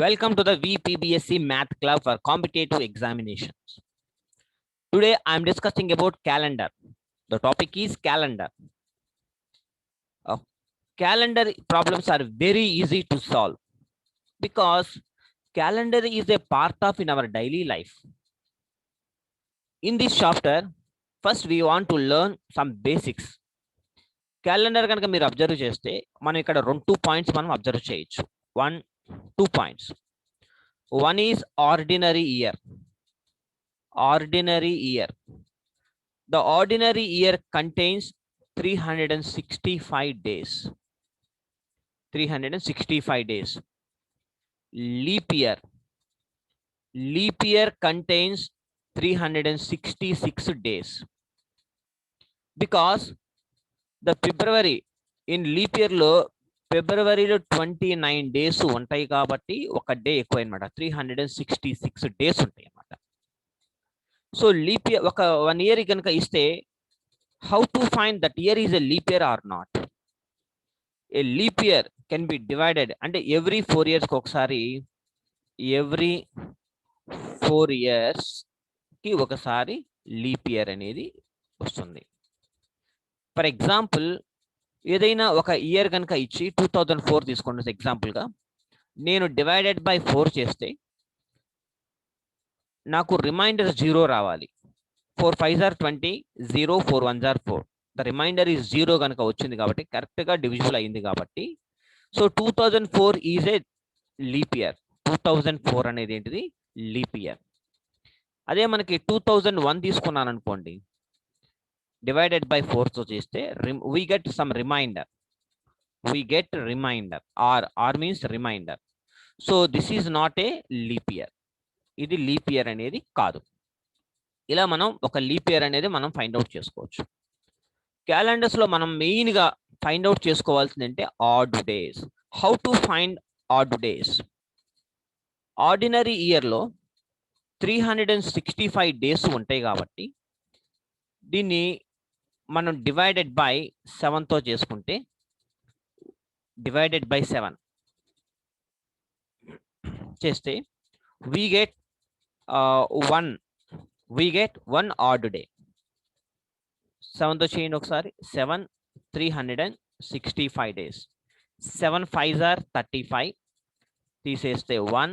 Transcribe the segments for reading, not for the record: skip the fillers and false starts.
Welcome to the VPBSC Math Club for competitive examinations. Today I am discussing about calendar. The topic is calendar. Calendar problems are very easy to solve because calendar is a part of in our daily life. In this chapter, first we want to learn some basics. Calendar కనుక మీరు observe చేస్తే మనం ఇక్కడ 2 points మనం observe చేయొచ్చు. 2 points. One is ordinary year. Ordinary year. The ordinary year contains 365 days. 365 days. Leap year. Leap year contains 366 days. Because the February in leap year lo ఫిబ్రవరిలో 29 days ఉంటాయి కాబట్టి ఒక డే ఎక్కువ అనమాట. 366 డేస్ ఉంటాయి అన్నమాట. సో లీప్ ఇయర్ ఒక 1 year కనుక ఇస్తే how to find that year is a leap year are not? A leap year can be divided అంటే ఎవ్రీ 4 ఇయర్స్కి ఒకసారి, ఎవ్రీ 4 ఇయర్స్కి ఒకసారి లీప్ ఇయర్ అనేది వస్తుంది. ఫర్ ఎగ్జాంపుల్ ఏదైనా ఒక ఇయర్ కనుక ఇచ్చి 2004 తీసుకోండి ఎగ్జాంపుల్గా, నేను డివైడెడ్ బై 4 చేస్తే నాకు రిమైండర్ 0 రావాలి. 4 5s are 20, 0 4 1s are 4. The reminder is 0 కనుక వచ్చింది కాబట్టి కరెక్ట్గా డివిజిబుల్ అయింది కాబట్టి so 2004 is a leap year. 2004 అనేది ఏంటిది? Leap year. అదే మనకి 2001 తీసుకున్నాను అనుకోండి, డివైడెడ్ బై 4 తో చేస్తే we get some reminder. We get reminder. R means reminder. So this is not a leap year. ఇది లీప్ ఇయర్ అనేది కాదు. ఇలా మనం ఒక లీప్ ఇయర్ అనేది మనం ఫైండ్ అవుట్ చేసుకోవచ్చు. క్యాలెండర్స్ లో మనం మెయిన్ గా ఫైండ్ అవుట్ చేసుకోవాల్సింది అంటే odd days. How to find odd days? Ordinary year లో 365 డేస్ ఉంటాయి కాబట్టి దీన్ని మనం డివైడెడ్ బై 7తో చేసుకుంటే, డివైడెడ్ బై 7 చేస్తే we get one odd day. 7తో చేయండి ఒకసారి. 7 365 డేస్. 7 5s are 35, తీసేస్తే 1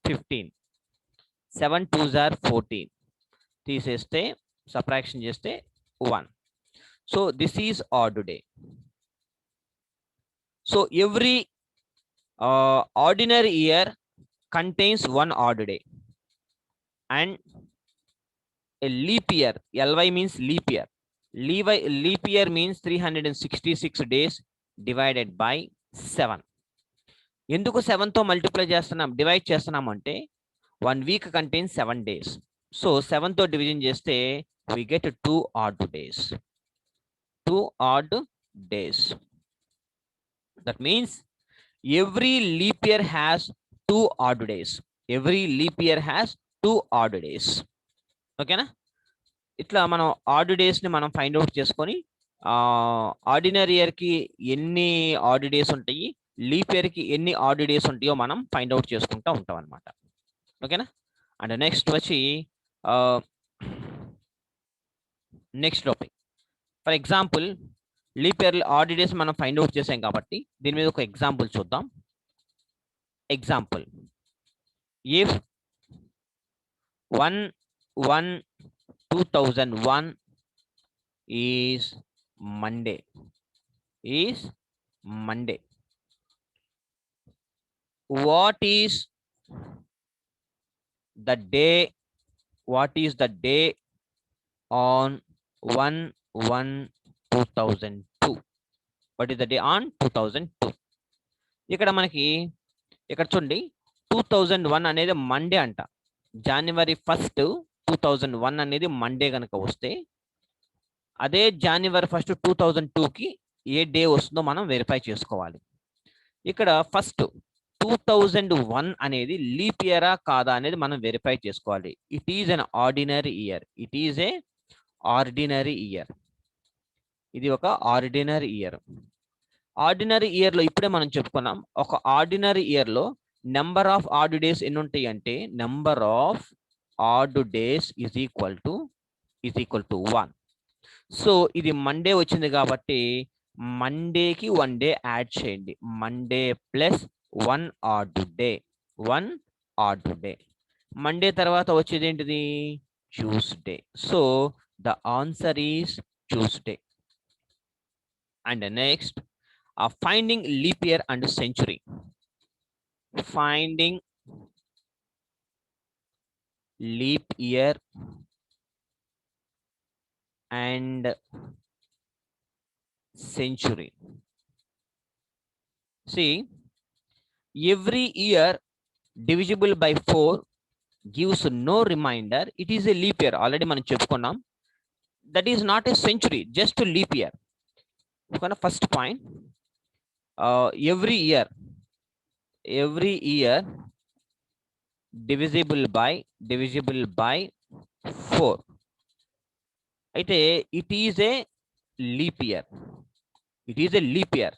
15. 7 2s are 14, తీసేస్తే సబ్ట్రాక్షన్ చేస్తే 1. So this is odd day. So every ordinary year contains one odd day, and a leap year, ly means leap year. Leap year means 366 days divided by 7. ఎందుకు 7తో multiply చేస్తున్నాం, divide చేస్తున్నాం అంటే 1 week contains 7 days. సో 7తో division చేస్తే we get 2 odd days. 2 odd days. That means every leap year has 2 odd days. Every leap year has 2 odd days. ఓకేనా? ఇట్లా మనం ఆడ్ డేస్ ని మనం ఫైండ్ అవుట్ చేసుకొని ఆర్డినరీ ఇయర్ కి ఎన్ని ఆడ్ డేస్ ఉంటాయి, లీప్ ఇయర్ కి ఎన్ని ఆడ్ డేస్ ఉంటాయో మనం ఫైండ్ అవుట్ చేసుకుంటూ ఉంటాం అనమాట. ఓకేనా? అండ్ నెక్స్ట్ వచ్చి next topic. For example leap year odd days మనం ఫైండ్ అవుట్ చేసాం కాబట్టి దీని మీద ఒక ఎగ్జాంపుల్ చూద్దాం. Example, if 1/1/2001 is Monday, what is the day on 1/1/2002? What is the day on 2002? ఇక్కడ మనకి ఇక్కడ చూడండి 2001 అనేది మండే అంట. January 1st 2001 అనేది మండే కనుక వస్తే అదే January 1st 2002కి ఏ డే వస్తుందో మనం వెరిఫై చేసుకోవాలి. ఇక్కడ ఫస్ట్ 2001 అనేది లీప్ ఇయరా కాదా అనేది మనం వెరిఫై చేసుకోవాలి. It is an ordinary year. It is a ordinary year. ఇది ఒక ఆర్డినరీ ఇయర్. ఆర్డినరీ ఇయర్లో ఇప్పుడే మనం చెప్పుకున్నాం, ఒక ఆర్డినరీ ఇయర్లో నెంబర్ ఆఫ్ ఆడ్ డేస్ ఎన్ని ఉంటాయి అంటే number of odd days is equal to 1. So ఇది మండే వచ్చింది కాబట్టి మండేకి 1 డే యాడ్ చేయండి. Monday plus 1 add day, 1 add day. Monday తర్వాత వచ్చేది ఏంటిది? Tuesday. So the answer is Tuesday. And next finding leap year and century. Finding leap year and century. See, every year divisible by 4 gives no remainder. It is a leap year. Already మనం చెప్పుకున్నాం. That is not a century, just a leap year. Okay, first point. Every year divisible by 4. అయితే it is a leap year. It is a leap year,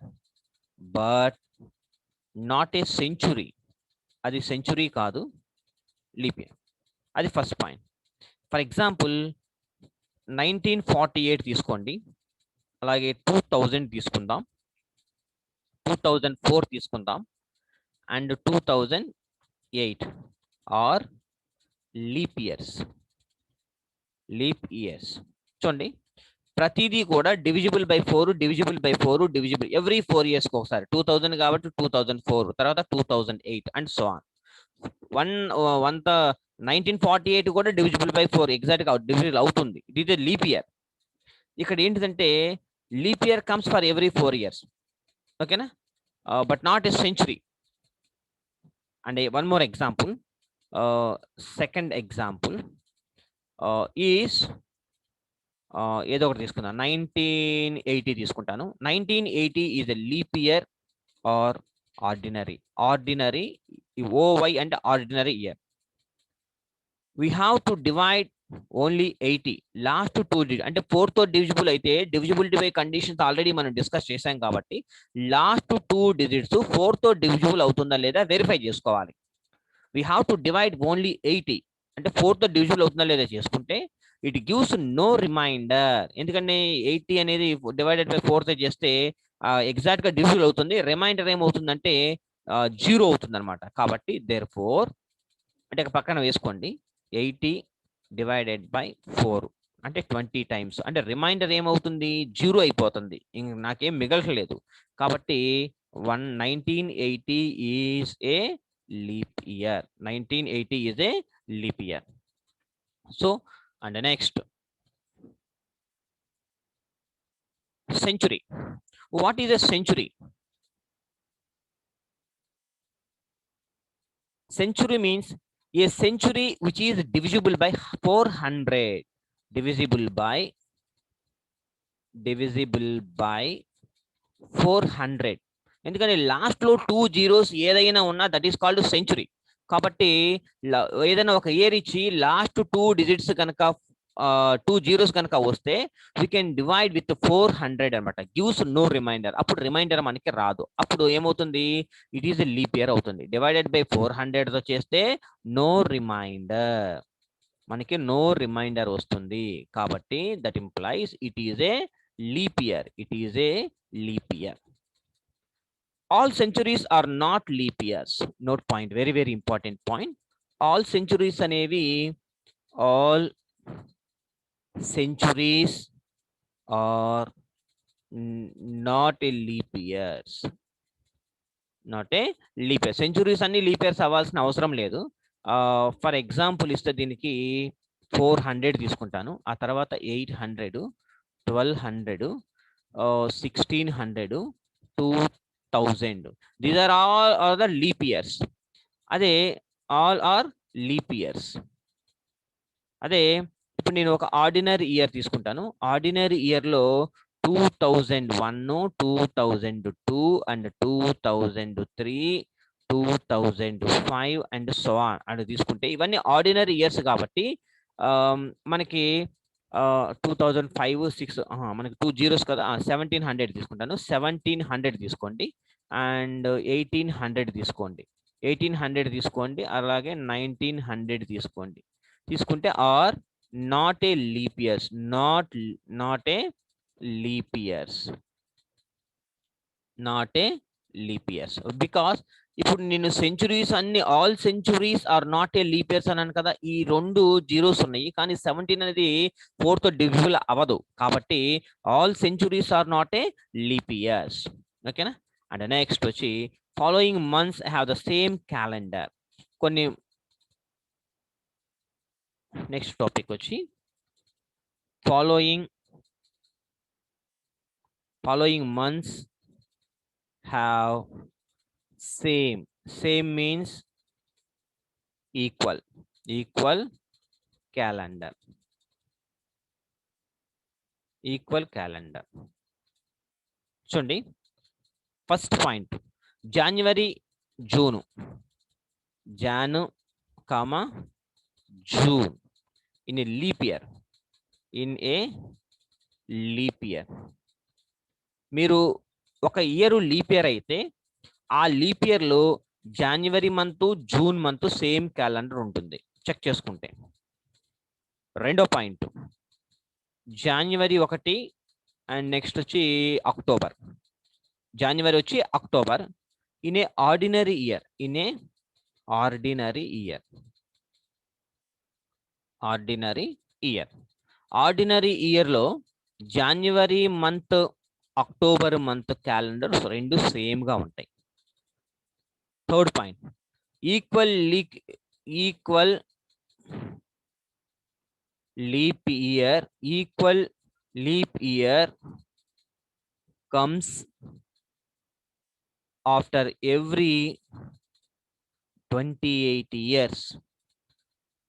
but not a century. అది century కాదు, leap year. అది first point. For example 1948 తీసుకోండి, అలాగే 2000 తీసుకుందాం, 2004 తీసుకుందాం, and 2008 are leap years. చూడండి, ప్రతిదీ కూడా divisible by 4, divisible by 4, divisible every 4 years ఒకసారి. 2000 కాబట్టి 2004, తర్వాత 2008 అండ్ సో ఆన్. 1948 కూడా డివిజిబుల్ బై 4 ఎగ్జాక్ట్గా డివిజిబుల్ అవుతుంది. It is a leap year. ఇక్కడ ఏంటిదంటే leap year comes for every 4 years. ఓకేనా? But not a century. And one more example, second example is ఏదో ఒకటి తీసుకుందాం. 1980 తీసుకుంటాను. 1980 is a leap year are ordinary. OY అంటే ordinary year. We have to divide only 80. Last 2 digits అంటే 4తో divisible అయితే divisibility by conditions already మనం discuss చేశాం కాబట్టి లాస్ట్ 2 digits 4తో డివిజిబుల్ అవుతుందా లేదా వెరిఫై చేసుకోవాలి. We have to divide only 80 అంటే 4తో డివిజిబుల్ అవుతుందా లేదా చేసుకుంటే ఇట్ గివ్స్ నో రిమైండర్. ఎందుకంటే 80 అనేది డివైడెడ్ బై 4తో చేస్తే ఎగ్జాక్ట్ గా డివిజిబుల్ అవుతుంది. రిమైండర్ ఏమవుతుందంటే 0 అవుతుంది అనమాట. కాబట్టి దేర్ ఫోర్ అంటే పక్కన వేసుకోండి, 80 డివైడెడ్ బై 4 అంటే 20 times. అంటే రిమైండర్ ఏమవుతుంది? 0 అయిపోతుంది. ఇంక నాకేం మిగలట్లేదు. కాబట్టి 1980 is a leap year. 1980 is a leap year. So and next, century. What is a century? Century means a century which is divisible by 400. Divisible by 400. ఎందుకంటే లాస్ట్ లో 2 zeros ఏదైనా ఉన్నా దట్ ఈస్ కాల్డ్ సెంచురీ. కాబట్టి ఏదైనా ఒక year ఇచ్చి last 2 digits కనుక 2 zeros కనుక వస్తే వీ కెన్ డివైడ్ విత్ 400 అనమాట. Gives no reminder. అప్పుడు రిమైండర్ మనకి రాదు. అప్పుడు ఏమవుతుంది? It is a leap year అవుతుంది. డివైడెడ్ బై 400తో చేస్తే నో రిమైండర్, మనకి నో రిమైండర్ వస్తుంది. కాబట్టి that implies it is a leap year. It is a leap year. All centuries are not leap years. Note point, very very important point. All centuries అనేవి all centuries are not a leap years. Not a leap year. Centuries అన్ని leap years అవ్వాల్సిన అవసరం లేదు. For example ఇస్తే దీనికి 400 తీసుకుంటాను, ఆ తర్వాత 800, 1200, 1600, 2000. These are all are the leap years. అదే all are leap years. అదే ఇప్పుడు నేను ఒక ఆర్డినరీ ఇయర్ తీసుకుంటాను. ఆర్డినరీ ఇయర్ లో 2001, 2002 అండ్ 2003, 2005 అండ్ సో ఆన్ అని తీసుకుంటే ఇవన్నీ ఆర్డినరీ ఇయర్స్ కాబట్టి మనకి 2005, 6 మనకి 2 zeros కదా, 1700 తీసుకుంటాను. 1700 తీసుకోండి అండ్ 1800 తీసుకోండి. 1800 తీసుకోండి, అలాగే 1900 తీసుకోండి. తీసుకుంటే are not a leap years, not a leap years, not a leap years. Because ఇప్పుడు నేను సెంచురీస్ అన్ని all centuries are not a leap years అన్నాను కదా, ఈ 2 జీరోస్ ఉన్నాయి, కానీ 17 అనేది 4తో డివిజిబుల్ అవ్వదు, కాబట్టి all centuries are not a leap years. ఓకేనా. అండ్ నెక్స్ట్ వచ్చి following months have the same calendar. కొన్ని నెక్స్ట్ టాపిక్ వచ్చి following months have same means equal calendar. చూడండి, first point January June, Jan comma June in a leap year. మీరు ఒక year leap year అయితే ఆ leap ఇయర్లో January month June month same calendar ఉంటుంది, check చేసుకుంటే. రెండో పాయింట్ జనవరి 1 అండ్ నెక్స్ట్ వచ్చి అక్టోబర్. జనవరి వచ్చి అక్టోబర్ ఇన్ ఏ ఆర్డినరీ ఇయర్లో January month October month calendar రెండు సేమ్ గా ఉంటాయి. Third point equal leap year comes after every 28 years.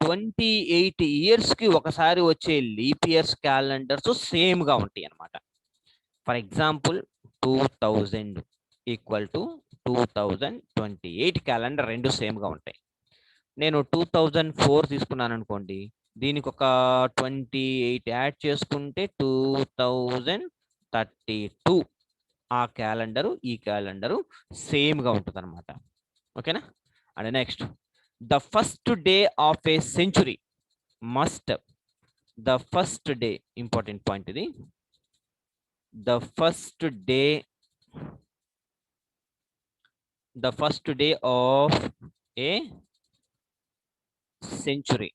28 years కి ఒకసారి వచ్చే లీప్ ఇయర్స్ క్యాలెండర్స్ సేమ్ గా ఉంటాయి అన్నమాట. For example 2000 equal to 2028 calendar రెండు సేమ్ గా ఉంటాయి. నేను 2004 తీసుకున్నాను అనుకోండి, దీనికి ఒక 28 యాడ్ చేసుకుంటే 2032 ఆ క్యాలెండరు ఈ క్యాలెండరు సేమ్ గా ఉంటుంది అనమాట. ఓకేనా. And next the first day of a century must, the first day important point ఇది, the first day of a century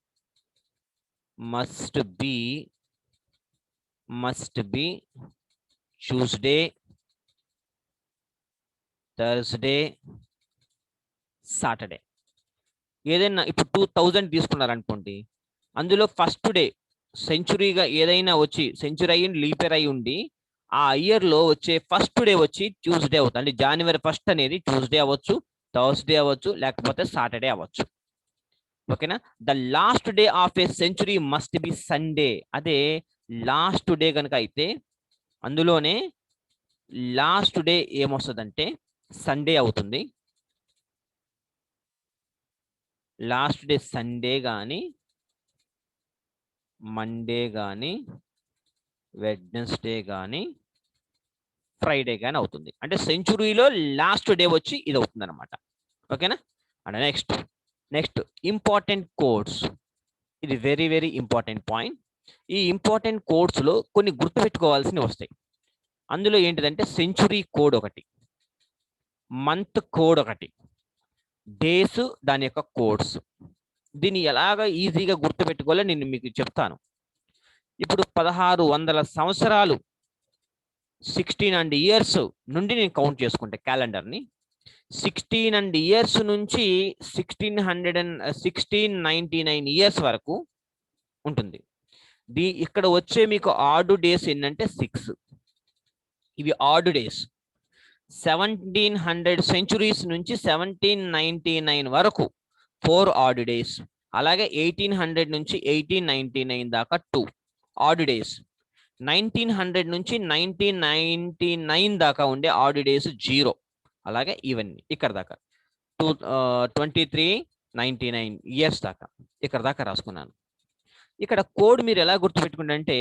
must be Tuesday, Thursday, Saturday. ఏదైనా ఇప్పుడు 2000 తీసుకున్నారనుకోండి, అందులో ఫస్ట్ డే సెంచురీగా ఏదైనా వచ్చి సెంచురీ అయ్యి లీప్ ఇయర్ అయి ఉండి ఆ ఇయర్లో వచ్చే ఫస్ట్ డే వచ్చి ట్యూస్డే అవుతుంది. అంటే జనవరి 1 అనేది ట్యూస్డే అవ్వచ్చు, థర్స్డే అవ్వచ్చు, లేకపోతే సాటర్డే అవ్వచ్చు. ఓకేనా. The last day of a century must be Sunday. అదే లాస్ట్ డే కనుక అయితే అందులోనే లాస్ట్ డే ఏమొస్తుందంటే సండే అవుతుంది. లాస్ట్ డే సండే కానీ మండే కానీ వెడ్నెస్డే కానీ ఫ్రైడే కానీ అవుతుంది. అంటే సెంచురీలో లాస్ట్ డే వచ్చి ఇది అవుతుంది అనమాట. ఓకేనా. And next important codes. ఇది వెరీ వెరీ ఇంపార్టెంట్ పాయింట్. ఈ ఇంపార్టెంట్ కోడ్స్లో కొన్ని గుర్తుపెట్టుకోవాల్సినవి వస్తాయి. అందులో ఏంటిదంటే సెంచురీ కోడ్ ఒకటి, మంత్ కోడ్ ఒకటి, డేస్ దాని యొక్క కోడ్స్. దీన్ని ఎలాగ ఈజీగా గుర్తుపెట్టుకోవాలో నేను మీకు చెప్తాను. ఇప్పుడు 1600 సంవత్సరాలు 1600 years నుండి నేను కౌంట్ చేసుకుంటే క్యాలెండర్ని 1600 years నుంచి 1699 years వరకు ఉంటుంది. ఇక్కడ వచ్చే మీకు ఆడ్ డేస్ ఏంటంటే 6. ఇవి ఆడ్ డేస్. 1700 సెంచురీస్ నుంచి 1799 వరకు 4 ఆడ్ డేస్. అలాగే 1800 నుంచి 1899 దాకా 2 ఆడ్ డేస్. 1900 నుంచి 1999 దాకా ఉండే ఆడ్ డేస్ 0. అలాగే ఇవన్నీ ఇక్కడ దాకా 2399 years దాకా ఇక్కడ దాకా రాసుకున్నాను. ఇక్కడ కోడ్ మీరు ఎలా గుర్తుపెట్టుకుంటే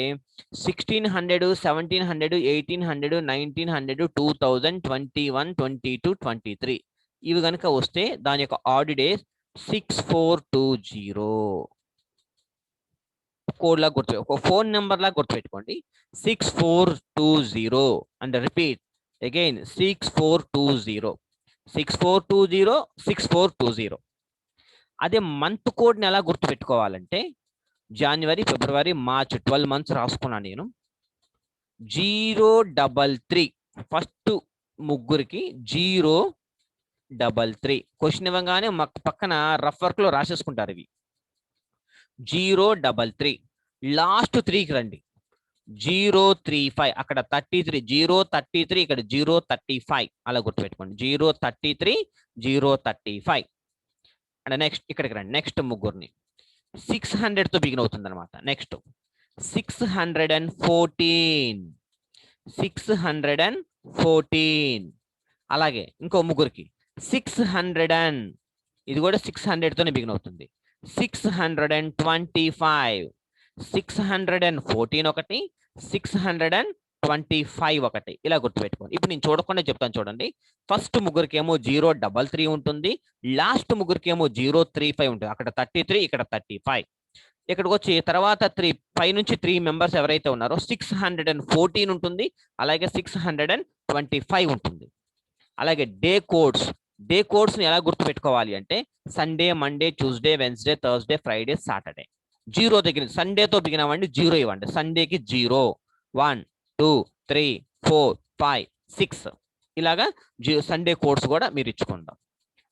1600, 1700, 1800, 1900, 2000, 21, 22, 23 ఇవి కనుక వస్తే దాని యొక్క ఆడ్ డేస్ 6420 కోడ్ లా గుర్తు, ఒక ఫోన్ నెంబర్ లా గుర్తుపెట్టుకోండి. 6420 అండ్ రిపీట్ అగైన్ 6420 6420 6420. అదే మంత్ కోడ్ని ఎలా గుర్తుపెట్టుకోవాలంటే జనవరి, ఫిబ్రవరి, మార్చ్ 12 మంత్స్ రాసుకున్నాను నేను. 033 ఫస్ట్ ముగ్గురికి 033 క్వశ్చన్ ఇవ్వగానే పక్కన రఫ్ వర్క్ లో రాసేసుకుంటారు ఇవి. 033 లాస్ట్ 3కి రండి. 035 అక్కడ 33 033 ఇక్కడ 035 అలా గుర్తుపెట్టుకోండి. 033 035 అండ్ నెక్స్ట్ ఇక్కడికి రండి. నెక్స్ట్ ముగ్గురిని 600 తో బిగిన్ అవుతుంది అనమాట. నెక్స్ట్ 614 614 అలాగే ఇంకో ముగ్గురికి 600 ఇది కూడా 600 తోనే బిగిన్ అవుతుంది. 625 614 ఒకటి 625 ఒకటి ఇలా గుర్తుపెట్టుకోండి. ఇప్పుడు నేను చూడకుండా చెప్తాను చూడండి. ఫస్ట్ ముగ్గురికి ఏమో 033 ఉంటుంది, లాస్ట్ ముగ్గురికి ఏమో 035 ఉంటుంది. అక్కడ 33 ఇక్కడ 35. ఇక్కడికి వచ్చి తర్వాత 5 నుంచి 3 మెంబర్స్ ఎవరైతే ఉన్నారో 614 ఉంటుంది, అలాగే 625 ఉంటుంది. అలాగే డే కోడ్స్ ని ఎలా గుర్తుపెట్టుకోవాలి అంటే Sunday, Monday, Tuesday, Wednesday, Thursday, Friday, Saturday. 0 దగ్గర సండేతో బిగిన్ అవ్వండి, 0 ఇవ్వండి. సండేకి 0 1 2 3 4 5 6 ఇలాగా సండే కోడ్స్ కూడా మీరు ఇచ్చుకుందాం.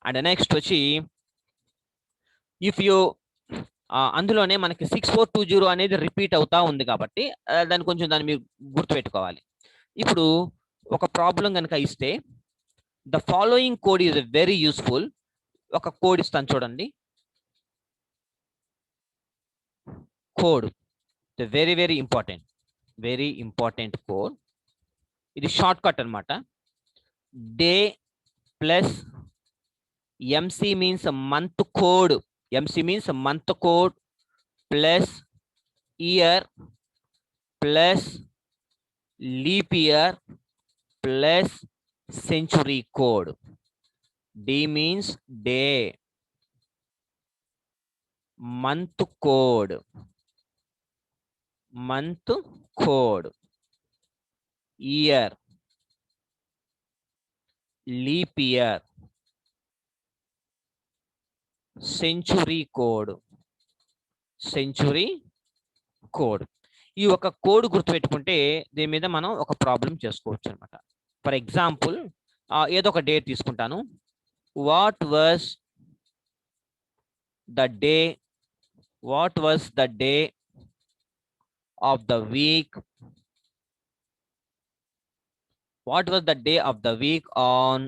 అండ్ నెక్స్ట్ వచ్చి ఇఫ్ యూ అందులోనే మనకి 6420 అనేది రిపీట్ అవుతా ఉంది కాబట్టి దాన్ని మీరు గుర్తుపెట్టుకోవాలి. ఇప్పుడు ఒక ప్రాబ్లం కనుక ఇస్తే the following code is very useful. ఒక కోడ్ ఇస్తాను చూడండి. Code very very important code. ఇది షార్ట్ కట్ అనమాట. Day plus MC means month code, plus year plus leap year plus century code. D means day, month code, year, leap year, century code. ఈ ఒక code గుర్తుపెట్టుకుంటే దీని మీద మనం ఒక problem చేసుకోవచ్చు అనమాట. ఫర్ ఎగ్జాంపుల్ ఏదో ఒక డేట్ తీసుకుంటాను. What was the day of the week on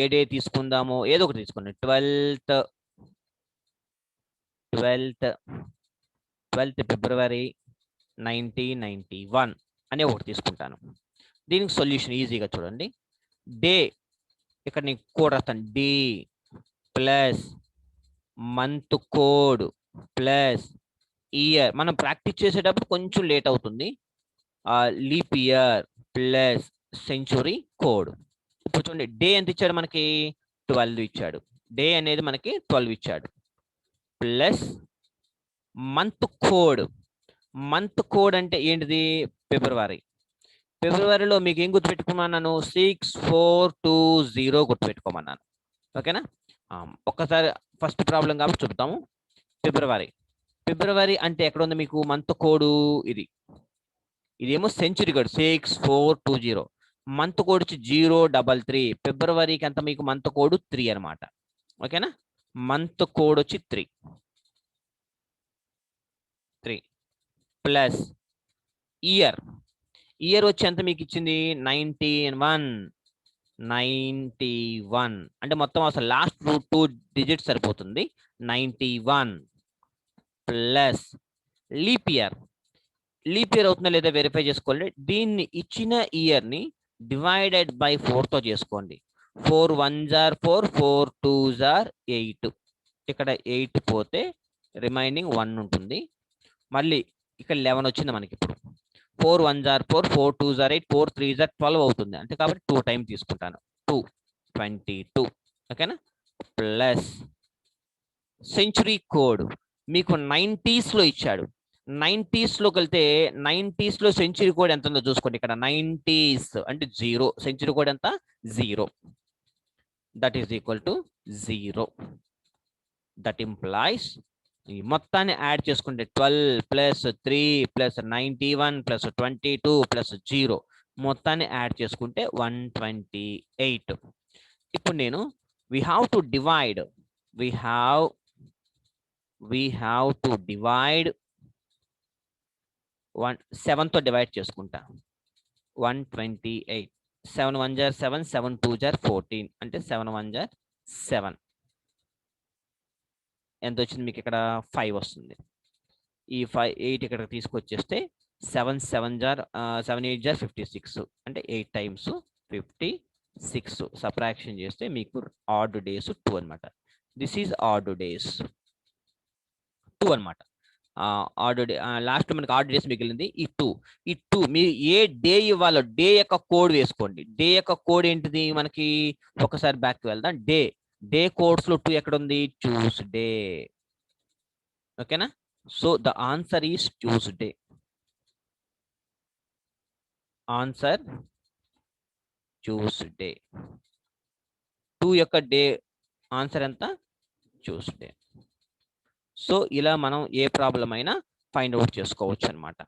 a day తీసుకుందాము, ఏదో ఒకటి తీసుకోండి. 12th ఫిబ్రవరి 1991 అనే ఒకటి తీసుకుంటాను. దీనికి సొల్యూషన్ ఈజీగా చూడండి. డే ఇక్కడ నేను కోడ్ రాస్తాను. D plus month code plus year. మనం ప్రాక్టీస్ చేసేటప్పుడు కొంచెం లేట్ అవుతుంది. Leap year plus century code. ఇప్పుడు చూడండి, డే ఎంత ఇచ్చాడు మనకి? 12 ఇచ్చాడు. డే అనేది మనకి 12 ఇచ్చాడు. ప్లస్ మంత్ కోడ్ అంటే ఏంటిది? ఫిబ్రవరిలో మీకు ఏం గుర్తుపెట్టుకోమన్నాను? 6420 గుర్తుపెట్టుకోమన్నాను. ఓకేనా? ఒక్కసారి ఫస్ట్ ప్రాబ్లం కాబట్టి చూపుతాము. ఫిబ్రవరి అంటే ఎక్కడ ఉంది మీకు మంత్ కోడ్? ఇదేమో సెంచురీ కోడ్ 6420. మంత్ కోడ్ వచ్చి 033. ఫిబ్రవరికి అంత మీకు మంత్ కోడ్ 3 అనమాట. ఓకేనా? మంత్ కోడ్ వచ్చి 3 ప్లస్ ఇయర్ వచ్చి ఎంత మీకు ఇచ్చింది? 91 అంటే మొత్తం అసలు లాస్ట్ 2 డిజిట్స్ సరిపోతుంది. 91 ప్లస్ లీప్ ఇయర్ అవుతుందా లేదా వెరిఫై చేసుకోండి. దీన్ని ఇచ్చిన ఇయర్ ని డివైడెడ్ బై 4 తో చేసుకోండి. 4 1s are 4, 4 2s are 8. ఇక్కడ 8 పోతే రిమైనింగ్ 1 ఉంటుంది. మళ్ళీ ఇక్కడ 11 వచ్చింది మనకి. ఇప్పుడు 4 1s are 4, 4 2s are 8, 4 3s are 12 అవుతుంది. అంటే కాబట్టి 2 టైం తీసుకుంటాను. 2 22. ఓకేనా? ప్లస్ సెంచురీ కోడ్ మీకు 90s లో ఇచ్చాడు. 90s లోకి వెళ్తే 90s లో సెంచురీ కోడ్ ఎంత ఉందో చూసుకోండి. ఇక్కడ 90s అంటే 0, సెంచురీ కోడ్ ఎంత 0, that is equal to 0. That implies ఈ మొత్తాన్ని యాడ్ చేసుకుంటే 12 ప్లస్ 3 ప్లస్ 91 ప్లస్ 22 ప్లస్ 0 మొత్తాన్ని యాడ్ చేసుకుంటే 128. ఇప్పుడు నేను we have to divide 7 తో డివైడ్ చేసుకుంటా. 128 7 1 jar 7 7 2 jar 14 అంటే 7 1 jar 7. ఎంత వచ్చింది మీకు ఇక్కడ 5 వస్తుంది. ఈ 8 ఇక్కడ తీసుకొచ్చేస్తే 7 7 jar 7 8 jar 56 అంటే 8 times 56 సబ్ట్రాక్షన్ చేస్తే మీకు ఆడ్ డేస్ 2 అన్నమాట. దిస్ ఈజ్ ఆడ్ డేస్ 2 అన్నమాట. ఆడ్ డే లాస్ట్ మనకి ఆడ్ డేస్ మిగిలింది ఈ 2. ఈ 2 మీరు ఏ డే ఇవ్వాలో డే యొక్క కోడ్ వేసుకోండి. డే యొక్క కోడ్ ఏంటిది మనకి ఒకసారి బ్యాక్ వెళ్దాం. డే కోడ్స్ లో 2 ఎక్కడ ఉంది? ట్యూస్డే. ఓకేనా? So the answer is Tuesday. Answer Tuesday. 2 యొక్క డే ఆన్సర్ ఎంత? ట్యూస్డే. సో ఇలా మనం ఏ ప్రాబ్లం అయినా ఫైండ్ అవుట్ చేసుకోవచ్చు అనమాట.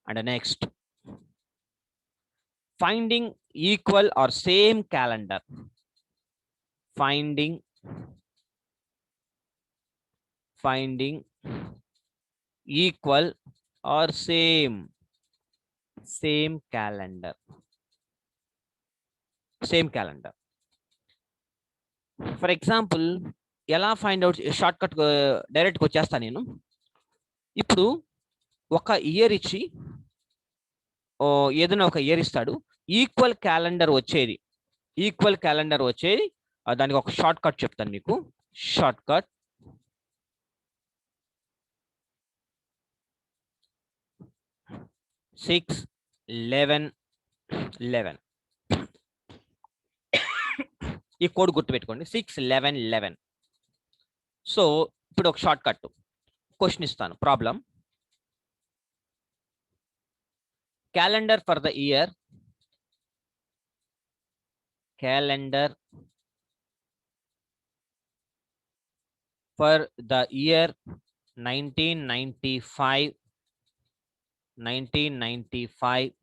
And next finding equal or same calendar. Finding equal or same calendar. For example ఎలా ఫైండ్ అవుట్? షార్ట్ కట్ డైరెక్ట్గా వచ్చేస్తా నేను. ఇప్పుడు ఒక ఇయర్ ఇచ్చి ఏదైనా ఒక ఇయర్ ఇస్తాడు, ఈక్వల్ క్యాలెండర్ వచ్చేది దానికి ఒక షార్ట్ కట్ చెప్తాను మీకు. Short cut 6-11-11. ఈ కోడ్ గుర్తుపెట్టుకోండి, 6-11-11. సో ఇప్పుడు ఒక షార్ట్ కట్ క్వశ్చన్ ఇస్తాను. Problem calendar for the year 1995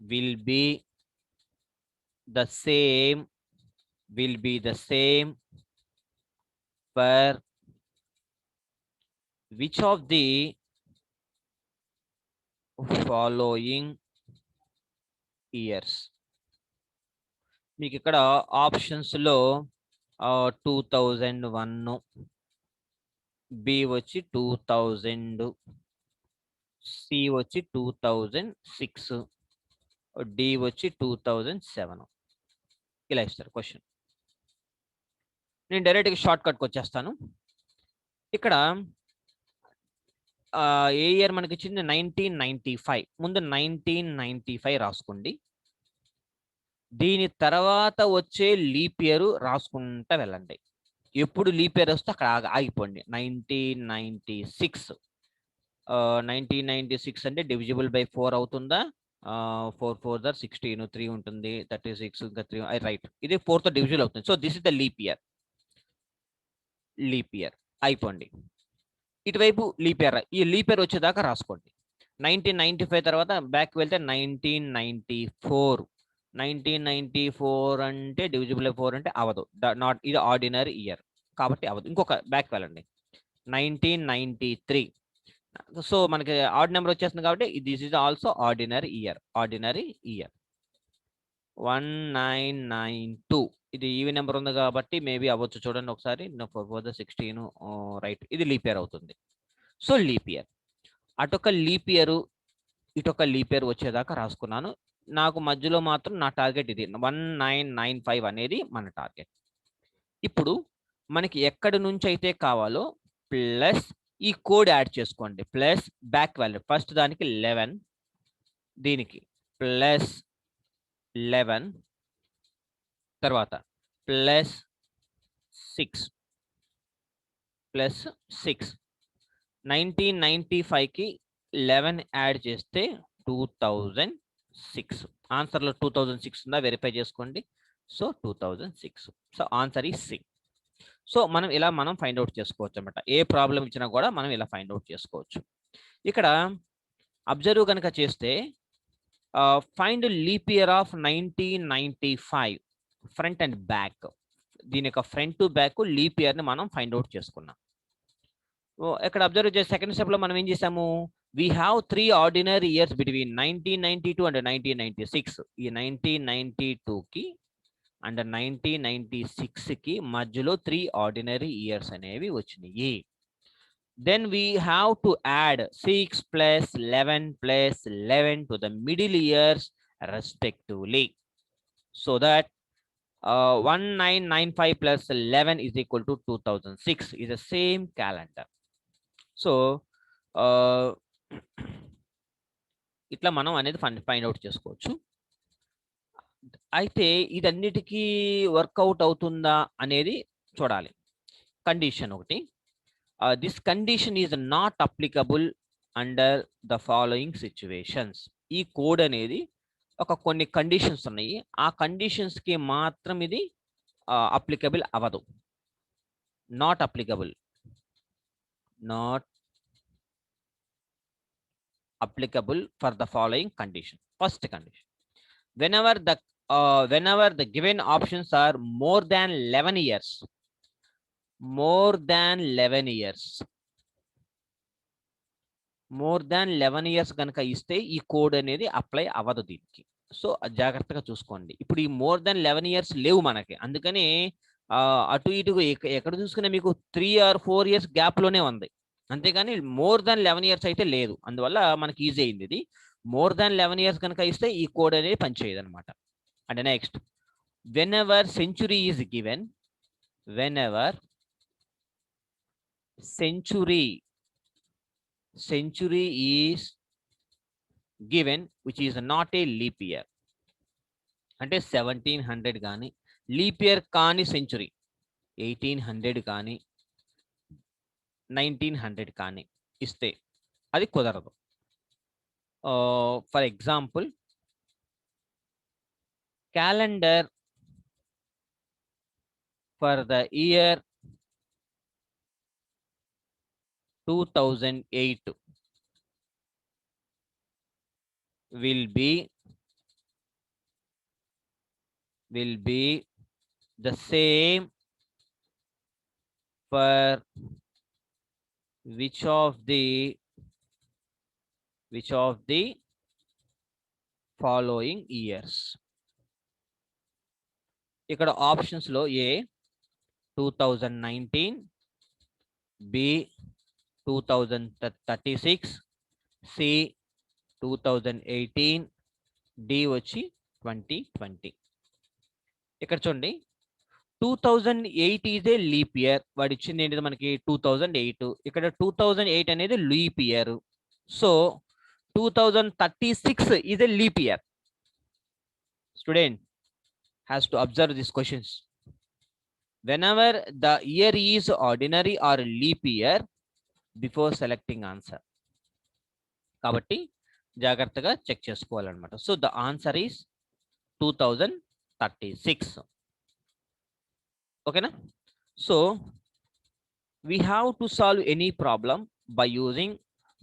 will be the same for which of the following years? మీకు ఇక్కడ ఆప్షన్స్ లో 2001, బి వచ్చి 2000, సి వచ్చి 2006, డి వచ్చి 2007 ఇలా ఇస్తారు క్వశ్చన్. నేను డైరెక్ట్గా షార్ట్ కట్కి వచ్చేస్తాను. ఇక్కడ ఏ ఇయర్ మనకి ఇచ్చింది? 1995. ముందు 1995 రాసుకోండి. దీని తర్వాత వచ్చే లీప్ ఇయర్ రాసుకుంటా వెళ్ళండి. ఎప్పుడు లీప్ ఇయర్ వస్తే అక్కడ ఆగిపోండి. 1996 అంటే డివిజిబుల్ బై 4 అవుతుందా? 4 4 16, 3 ఉంటుంది, 36 ఇంకా 3 రైట్. ఇది 4 తో డివిజిబుల్ అవుతుంది. So this is the leap year. అయిపోండి. ఇటువైపు లీప్ ఇయర్. ఈ లీప్ ఇయర్ వచ్చేదాకా రాసుకోండి. 1995 తర్వాత బ్యాక్ వెళ్తే 1994 అంటే డివిజిబుల్ బై 4 అంటే అవదు. నాట్, ఇది ఆర్డినరీ ఇయర్ కాబట్టి అవదు. ఇంకొక బ్యాక్ వెళ్ళండి. 1993. సో మనకి ఆడ్ నెంబర్ వచ్చేస్తుంది కాబట్టి this is also ordinary year. 1992. ఇది ఈవెన్ నెంబర్ ఉంది కాబట్టి మేబీ అవ్వచ్చు. చూడండి ఒకసారి. 16 రైట్. ఇది లీప్ ఇయర్ అవుతుంది. సో లీప్ ఇయర్, అటొక లీప్ ఇయర్ ఇటొక లీప్ ఇయర్ వచ్చేదాకా రాసుకున్నాను. నాకు మధ్యలో మాత్రం నా టార్గెట్ ఇది 1995 అనేది మన టార్గెట్. ఇప్పుడు మనకి ఎక్కడి నుంచి అయితే కావాలో ప్లస్ ఈ కోడ్ యాడ్ చేసుకోండి. ప్లస్ బ్యాక్ వాల్యూ ఫస్ట్ దానికి 11, దీనికి ప్లస్ 11, తర్వాత ప్లస్ 6 ప్లస్ 6 1995కి 11 యాడ్ చేస్తే 2006. ఆన్సర్లో 2006 ఉందా వెరిఫై చేసుకోండి. సో 2006. సో ఆన్సర్ ఈ సి. సో మనం ఇలా ఫైండ్ అవుట్ చేసుకోవచ్చు అనమాట. ఏ ప్రాబ్లం ఇచ్చినా కూడా మనం ఇలా ఫైండ్ అవుట్ చేసుకోవచ్చు. ఇక్కడ అబ్జర్వ్ కనుక చేస్తే find leap year of 1995 front and back. దీని యొక్క front to back leap year ని మనం ఫైండ్ అవుట్ చేసుకున్నాం. ఇక్కడ అబ్జర్వ్ చేసే సెకండ్ స్టెప్ లో మనం ఏం చేసాము, we have 3 ordinary years between 1992 and 1996. ఈ 1992కి అండ్ 1996కి మధ్యలో 3 ఆర్డినరీ ఇయర్స్ అనేవి వచ్చినాయి. Then we have to add 6 plus 11 plus 11 to the middle years respectively. So that 1995 plus 11 is equal to 2006 is the same calendar. So ఇట్లా మనం అనేది find out చేసుకోవచ్చు. అయితే ఇదన్నిటికీ work out అవుతుందా అనేది చూడాలి. కండిషన్ ఒకటి, this condition is not applicable under the following situations. ఈ కోడ్ అనేది కొన్ని కండిషన్స్ ఉన్నాయి, ఆ కండిషన్స్కి మాత్రం ఇది అప్లికబుల్ అవ్వదు. Not applicable, not applicable for the following condition. First condition, whenever the given options are more than 11 years, more than 11 years కనుక ఇస్తే ఈ కోడ్ అనేది అప్లై అవ్వదు దీనికి. సో జాగ్రత్తగా చూసుకోండి. ఇప్పుడు ఈ మోర్ దాన్ 11 years లేవు మనకి, అందుకని అటు ఇటు ఎక్కడ చూసుకున్నా మీకు 3 or 4 years గ్యాప్ లోనే ఉంది, అంతేగాని మోర్ దాన్ 11 years అయితే లేదు. అందువల్ల మనకి ఈజీ అయింది ఇది. మోర్ దాన్ 11 years కనుక ఇస్తే ఈ కోడ్ అనేది పనిచేయదు అనమాట. And next, when ever century is given, whenever century is given which is not a leap year, అంటే 1700 కానీ లీప్ ఇయర్ కానీ సెంచురీ 1800 కానీ 1900 కానీ ఇస్తే అది కుదరదు. For example, calendar for the year 2008 will be the same for which of the following years. ఇక్కడ options లో ఏ 2019, బి 2036, సి 2018, డి వచ్చి 2020. ఇక్కడ చూడండి, 2008 ఈజ్ ఏ లీప్ ఇయర్. వాడు ఇచ్చింది ఏంటిది మనకి 2008. ఇక్కడ 2008 అనేది leap year. So 2036 is a leap year. Student has to observe these questions. Whenever the year is ordinary or leap year, before selecting answer. కాబట్టి జాగ్రత్తగా చెక్ చేసుకోవాలన్నమాట. So the answer is 2036. ఓకేనా? So we have to solve any problem by using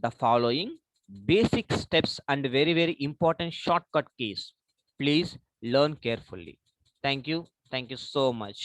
the following basic steps and very, very important shortcut keys. Please learn carefully. Thank you so much.